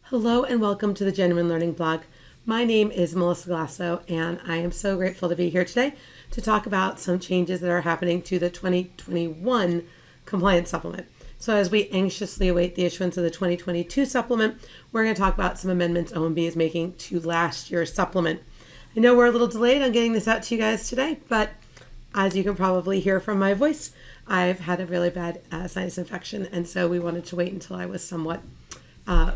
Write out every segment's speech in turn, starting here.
Hello and welcome to the Genuine Learning Blog. My name is Melissa Glasso and I am so grateful to be here today to talk about some changes that are happening to the 2021 compliance supplement. So as we anxiously await the issuance of the 2022 supplement, we're going to talk about some amendments OMB is making to last year's supplement. I know we're a little delayed on getting this out to you guys today, but as you can probably hear from my voice, I've had a really bad sinus infection, and so we wanted to wait until I was somewhat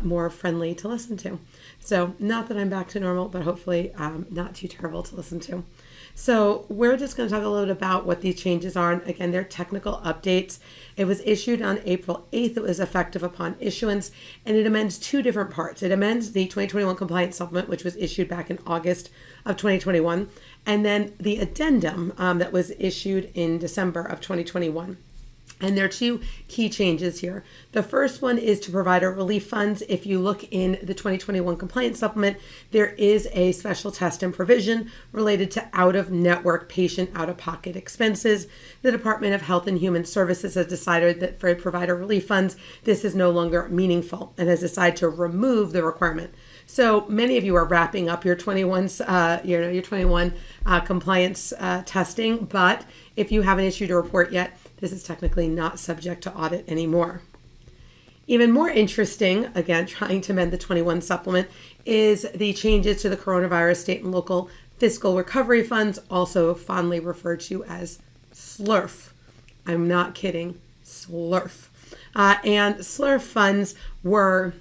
more friendly to listen to. So not that I'm back to normal, but hopefully not too terrible to listen to. So we're just going to talk a little bit about what these changes are. And again, they're technical updates. It was issued on April 8th. It was effective upon issuance, and it amends two different parts. It amends the 2021 compliance supplement, which was issued back in August of 2021, and then the addendum that was issued in December of 2021. And there are two key changes here. The first one is to provider relief funds. If you look in the 2021 compliance supplement, there is a special test and provision related to out-of-network patient out-of-pocket expenses. The Department of Health and Human Services has decided that for provider relief funds, this is no longer meaningful and has decided to remove the requirement. So many of you are wrapping up your 21 compliance testing, but if you haven't issued a report yet, this is technically not subject to audit anymore. Even more interesting, again, trying to amend the 21 supplement, is the changes to the coronavirus state and local fiscal recovery funds, also fondly referred to as SLRF. I'm not kidding, SLRF. And SLRF funds were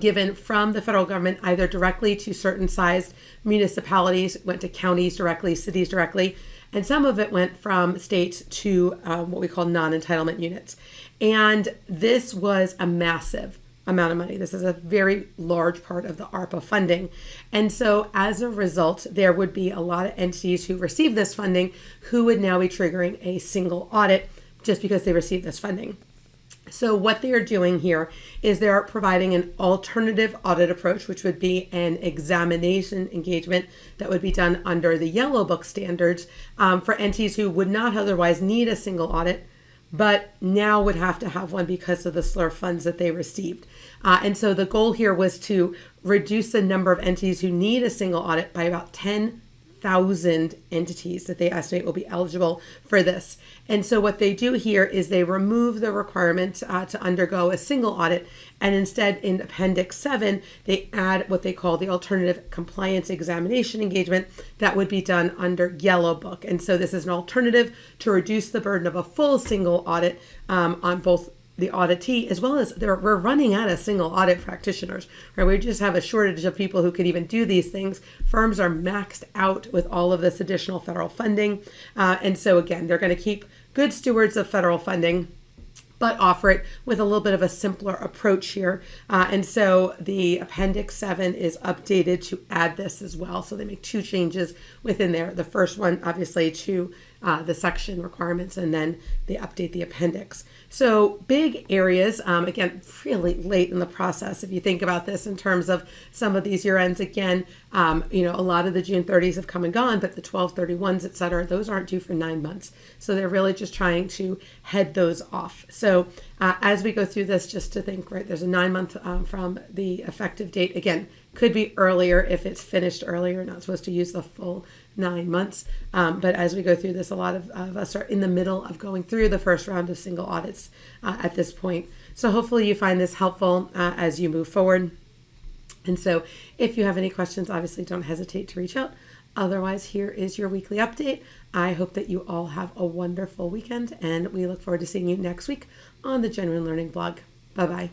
given from the federal government either directly to certain sized municipalities, went to counties directly, cities directly, and some of it went from states to what we call non-entitlement units. And this was a massive amount of money. This is a very large part of the ARPA funding. And so as a result, there would be a lot of entities who received this funding who would now be triggering a single audit just because they received this funding. So what they are doing here is they're providing an alternative audit approach, which would be an examination engagement that would be done under the Yellow Book standards for entities who would not otherwise need a single audit, but now would have to have one because of the SLRF funds that they received. And so the goal here was to reduce the number of entities who need a single audit by about 10,000 entities that they estimate will be eligible for this. And so what they do here is they remove the requirement to undergo a single audit, and instead in Appendix VII, they add what they call the alternative compliance examination engagement that would be done under Yellow Book. And so this is an alternative to reduce the burden of a full single audit on both the auditee, as well as we're running out of single audit practitioners, right? We just have a shortage of people who could even do these things. Firms are maxed out with all of this additional federal funding. And so again, they're going to keep good stewards of federal funding, but offer it with a little bit of a simpler approach here. And so the Appendix VII is updated to add this as well. So they make two changes within there. The first one, obviously, to the section requirements, and then they update the appendix. So big areas, again, really late in the process. If you think about this in terms of some of these year ends, again, a lot of the June 30s have come and gone, but the 12/31s, et cetera, those aren't due for 9 months. So they're really just trying to head those off. So as we go through this, just to think, right, there's a 9-month from the effective date. Again, could be earlier if it's finished earlier, not supposed to use the full 9 months. But as we go through this, a lot of us are in the middle of going through the first round of single audits at this point. So hopefully you find this helpful as you move forward. And so if you have any questions, obviously don't hesitate to reach out. Otherwise, here is your weekly update. I hope that you all have a wonderful weekend, and we look forward to seeing you next week on the Genuine Learning Blog. Bye-bye.